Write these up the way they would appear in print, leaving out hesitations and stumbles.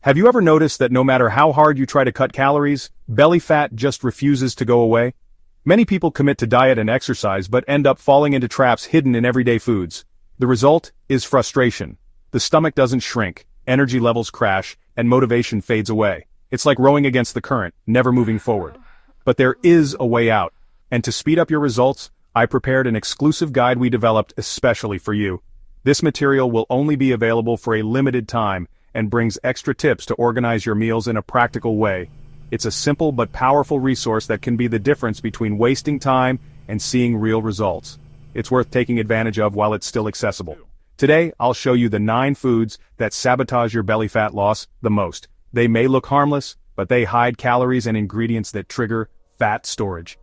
Have you ever noticed that no matter how hard you try to cut calories, belly fat just refuses to go away? Many people commit to diet and exercise but end up falling into traps hidden in everyday foods. The result is frustration. The stomach doesn't shrink, energy levels crash, and motivation fades away. It's like rowing against the current, never moving forward. But there is a way out. And to speed up your results, I prepared an exclusive guide we developed especially for you. This material will only be available for a limited time and brings extra tips to organize your meals in a practical way. It's a simple but powerful resource that can be the difference between wasting time and seeing real results. It's worth taking advantage of while it's still accessible. Today, I'll show you the 9 foods that sabotage your belly fat loss the most. They may look harmless, but they hide calories and ingredients that trigger fat storage.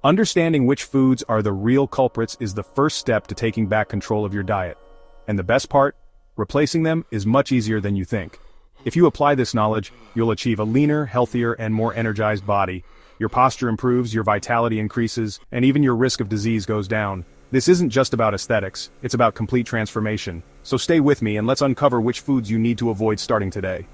Understanding which foods are the real culprits is the first step to taking back control of your diet. And the best part? Replacing them is much easier than you think. If you apply this knowledge, you'll achieve a leaner, healthier, and more energized body. Your posture improves, your vitality increases, and even your risk of disease goes down. This isn't just about aesthetics, it's about complete transformation. So stay with me and let's uncover which foods you need to avoid starting today.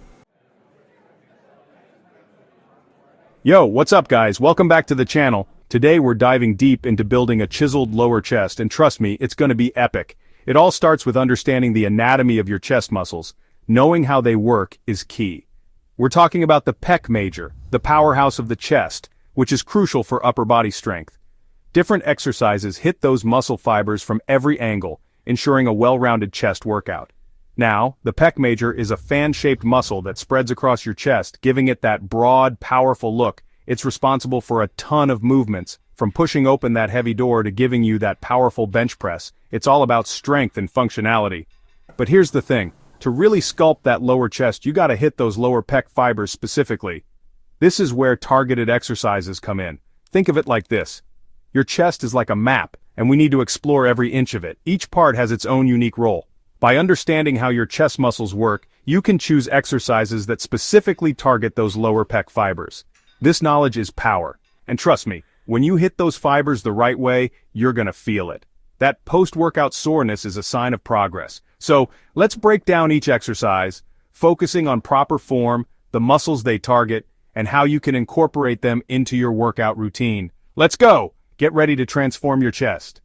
Yo, what's up guys? Welcome back to the channel. Today we're diving deep into building a chiseled lower chest, and trust me, it's gonna be epic. It all starts with understanding the anatomy of your chest muscles. Knowing how they work is key. We're talking about the pec major, the powerhouse of the chest, which is crucial for upper body strength. Different exercises hit those muscle fibers from every angle, ensuring a well-rounded chest workout. Now, the pec major is a fan-shaped muscle that spreads across your chest, giving it that broad, powerful look. It's responsible for a ton of movements, from pushing open that heavy door to giving you that powerful bench press. It's all about strength and functionality. But here's the thing. To really sculpt that lower chest, you gotta hit those lower pec fibers specifically. This is where targeted exercises come in. Think of it like this. Your chest is like a map, and we need to explore every inch of it. Each part has its own unique role. By understanding how your chest muscles work, you can choose exercises that specifically target those lower pec fibers. This knowledge is power. And trust me, when you hit those fibers the right way, you're gonna feel it. That post-workout soreness is a sign of progress. So, let's break down each exercise, focusing on proper form, the muscles they target, and how you can incorporate them into your workout routine. Let's go! Get ready to transform your chest.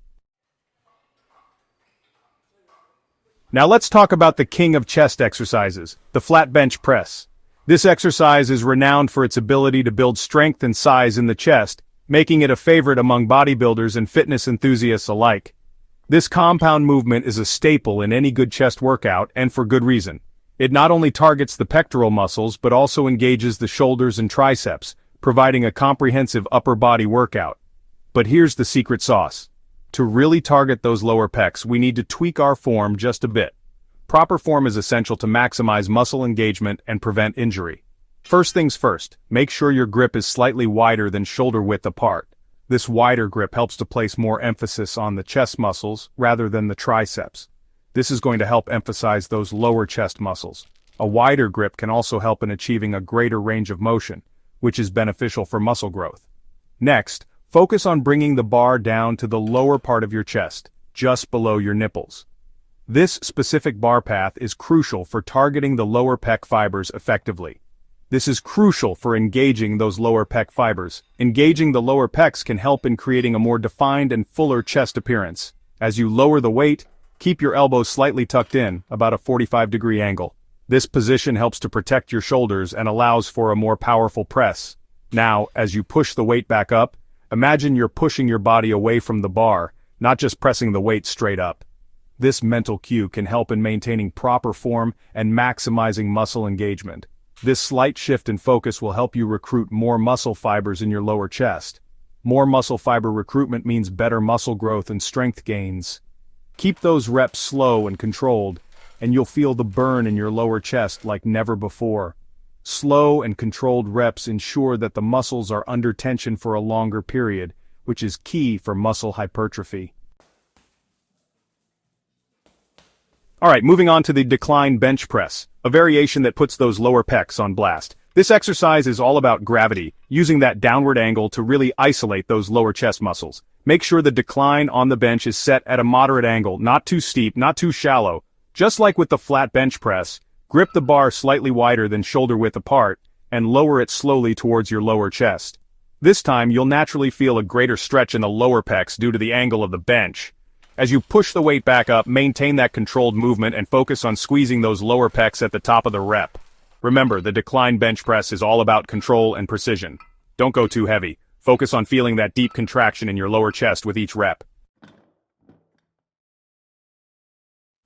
Now let's talk about the king of chest exercises, the flat bench press. This exercise is renowned for its ability to build strength and size in the chest, making it a favorite among bodybuilders and fitness enthusiasts alike. This compound movement is a staple in any good chest workout, and for good reason. It not only targets the pectoral muscles but also engages the shoulders and triceps, providing a comprehensive upper body workout. But here's the secret sauce. To really target those lower pecs, we need to tweak our form just a bit. Proper form is essential to maximize muscle engagement and prevent injury. First things first, make sure your grip is slightly wider than shoulder width apart. This wider grip helps to place more emphasis on the chest muscles rather than the triceps. This is going to help emphasize those lower chest muscles. A wider grip can also help in achieving a greater range of motion, which is beneficial for muscle growth. Next, focus on bringing the bar down to the lower part of your chest, just below your nipples. This specific bar path is crucial for targeting the lower pec fibers effectively. This is crucial for engaging those lower pec fibers. Engaging the lower pecs can help in creating a more defined and fuller chest appearance. As you lower the weight, keep your elbows slightly tucked in, about a 45-degree angle. This position helps to protect your shoulders and allows for a more powerful press. Now, as you push the weight back up, imagine you're pushing your body away from the bar, not just pressing the weight straight up. This mental cue can help in maintaining proper form and maximizing muscle engagement. This slight shift in focus will help you recruit more muscle fibers in your lower chest. More muscle fiber recruitment means better muscle growth and strength gains. Keep those reps slow and controlled, and you'll feel the burn in your lower chest like never before. Slow and controlled reps ensure that the muscles are under tension for a longer period, which is key for muscle hypertrophy. Alright, moving on to the decline bench press, a variation that puts those lower pecs on blast. This exercise is all about gravity, using that downward angle to really isolate those lower chest muscles. Make sure the decline on the bench is set at a moderate angle, not too steep, not too shallow. Just like with the flat bench press, Grip the bar slightly wider than shoulder width apart, and lower it slowly towards your lower chest. This time you'll naturally feel a greater stretch in the lower pecs due to the angle of the bench. As you push the weight back up, maintain that controlled movement and focus on squeezing those lower pecs at the top of the rep. Remember, the decline bench press is all about control and precision. Don't go too heavy. Focus on feeling that deep contraction in your lower chest with each rep.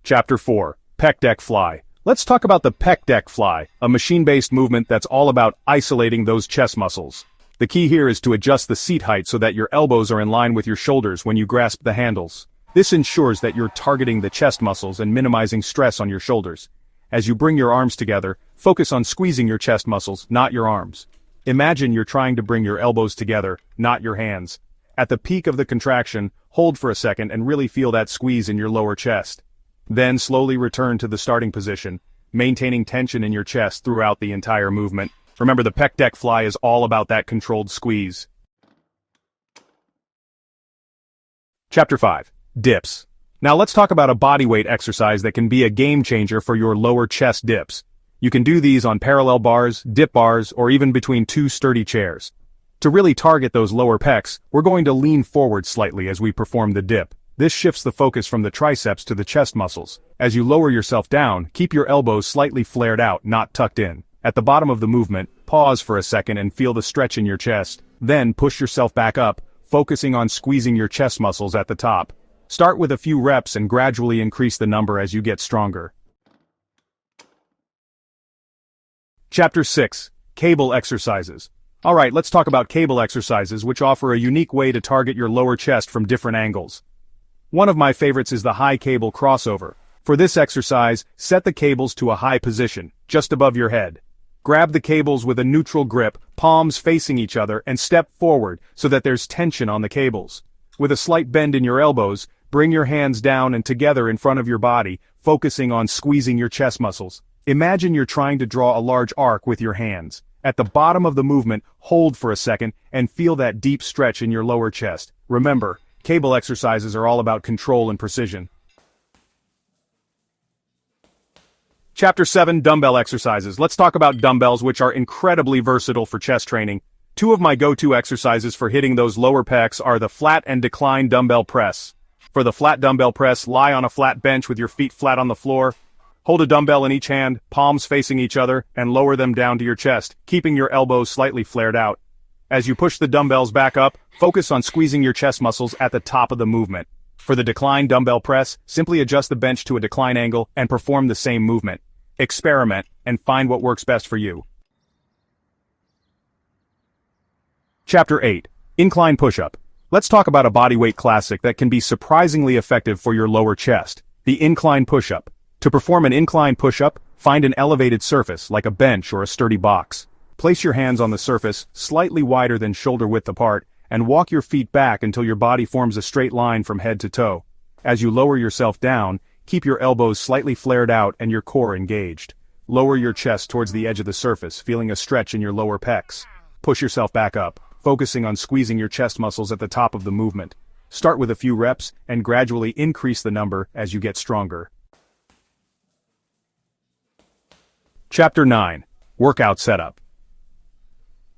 Chapter 4. Pec Deck Fly. Let's talk about the pec deck fly, a machine-based movement that's all about isolating those chest muscles. The key here is to adjust the seat height so that your elbows are in line with your shoulders when you grasp the handles. This ensures that you're targeting the chest muscles and minimizing stress on your shoulders. As you bring your arms together, focus on squeezing your chest muscles, not your arms. Imagine you're trying to bring your elbows together, not your hands. At the peak of the contraction, hold for a second and really feel that squeeze in your lower chest. Then slowly return to the starting position, maintaining tension in your chest throughout the entire movement. Remember, the pec deck fly is all about that controlled squeeze. Chapter 5. Dips. Now let's talk about a bodyweight exercise that can be a game changer for your lower chest dips. You can do these on parallel bars, dip bars, or even between two sturdy chairs. To really target those lower pecs, we're going to lean forward slightly as we perform the dip. This shifts the focus from the triceps to the chest muscles. As you lower yourself down, keep your elbows slightly flared out, not tucked in. At the bottom of the movement, pause for a second and feel the stretch in your chest. Then push yourself back up, focusing on squeezing your chest muscles at the top. Start with a few reps and gradually increase the number as you get stronger. Chapter 6. Cable Exercises. Alright, let's talk about cable exercises, which offer a unique way to target your lower chest from different angles. One of my favorites is the high cable crossover. For this exercise, set the cables to a high position, just above your head. Grab the cables with a neutral grip, palms facing each other, and step forward so that there's tension on the cables. With a slight bend in your elbows, bring your hands down and together in front of your body, focusing on squeezing your chest muscles. Imagine you're trying to draw a large arc with your hands. At the bottom of the movement, hold for a second and feel that deep stretch in your lower chest. Remember, cable exercises are all about control and precision. Chapter 7. Dumbbell Exercises. Let's talk about dumbbells, which are incredibly versatile for chest training. Two of my go-to exercises for hitting those lower pecs are the flat and decline dumbbell press. For the flat dumbbell press, lie on a flat bench with your feet flat on the floor. Hold a dumbbell in each hand, palms facing each other, and lower them down to your chest, keeping your elbows slightly flared out. As you push the dumbbells back up, focus on squeezing your chest muscles at the top of the movement. For the decline dumbbell press, simply adjust the bench to a decline angle and perform the same movement. Experiment and find what works best for you. Chapter 8. Incline Push-Up. Let's talk about a bodyweight classic that can be surprisingly effective for your lower chest. The incline push-up. To perform an incline push-up, find an elevated surface like a bench or a sturdy box. Place your hands on the surface, slightly wider than shoulder width apart, and walk your feet back until your body forms a straight line from head to toe. As you lower yourself down, keep your elbows slightly flared out and your core engaged. Lower your chest towards the edge of the surface, feeling a stretch in your lower pecs. Push yourself back up, focusing on squeezing your chest muscles at the top of the movement. Start with a few reps and gradually increase the number as you get stronger. Chapter 9. Workout Setup.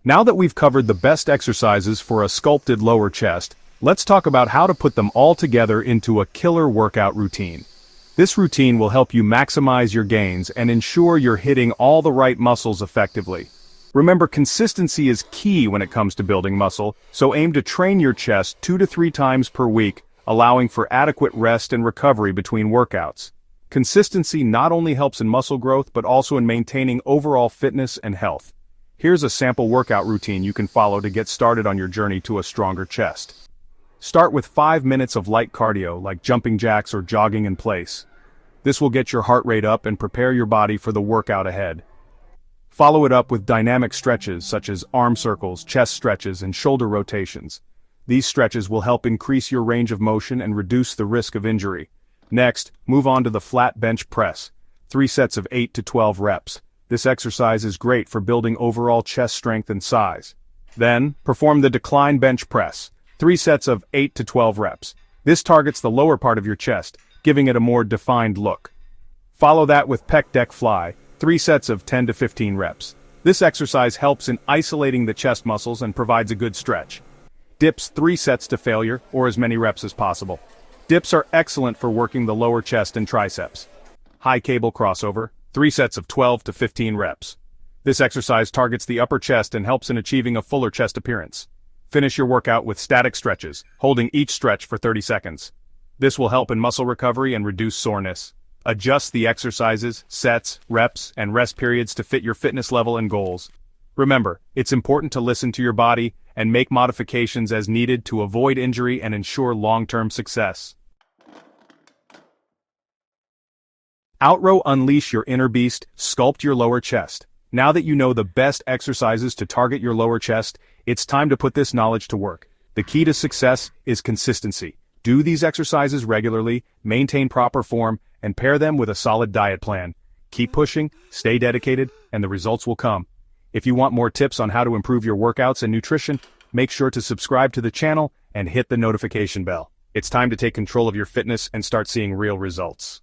Now that we've covered the best exercises for a sculpted lower chest, let's talk about how to put them all together into a killer workout routine. This routine will help you maximize your gains and ensure you're hitting all the right muscles effectively. Remember, consistency is key when it comes to building muscle, so aim to train your chest 2 to 3 times per week, allowing for adequate rest and recovery between workouts. Consistency not only helps in muscle growth but also in maintaining overall fitness and health. Here's a sample workout routine you can follow to get started on your journey to a stronger chest. Start with 5 minutes of light cardio like jumping jacks or jogging in place. This will get your heart rate up and prepare your body for the workout ahead. Follow it up with dynamic stretches such as arm circles, chest stretches, and shoulder rotations. These stretches will help increase your range of motion and reduce the risk of injury. Next, move on to the flat bench press. 3 sets of 8 to 12 reps. This exercise is great for building overall chest strength and size. Then, perform the decline bench press. 3 sets of 8 to 12 reps. This targets the lower part of your chest, giving it a more defined look. Follow that with pec deck fly. 3 sets of 10 to 15 reps. This exercise helps in isolating the chest muscles and provides a good stretch. Dips 3 sets to failure, or as many reps as possible. Dips are excellent for working the lower chest and triceps. High cable crossover, 3 sets of 12 to 15 reps. This exercise targets the upper chest and helps in achieving a fuller chest appearance. Finish your workout with static stretches, holding each stretch for 30 seconds. This will help in muscle recovery and reduce soreness. Adjust the exercises, sets, reps, and rest periods to fit your fitness level and goals. Remember, it's important to listen to your body and make modifications as needed to avoid injury and ensure long-term success. Outrow, unleash your inner beast, sculpt your lower chest. Now that you know the best exercises to target your lower chest, it's time to put this knowledge to work. The key to success is consistency. Do these exercises regularly, maintain proper form, and pair them with a solid diet plan. Keep pushing, stay dedicated, and the results will come. If you want more tips on how to improve your workouts and nutrition, make sure to subscribe to the channel and hit the notification bell. It's time to take control of your fitness and start seeing real results.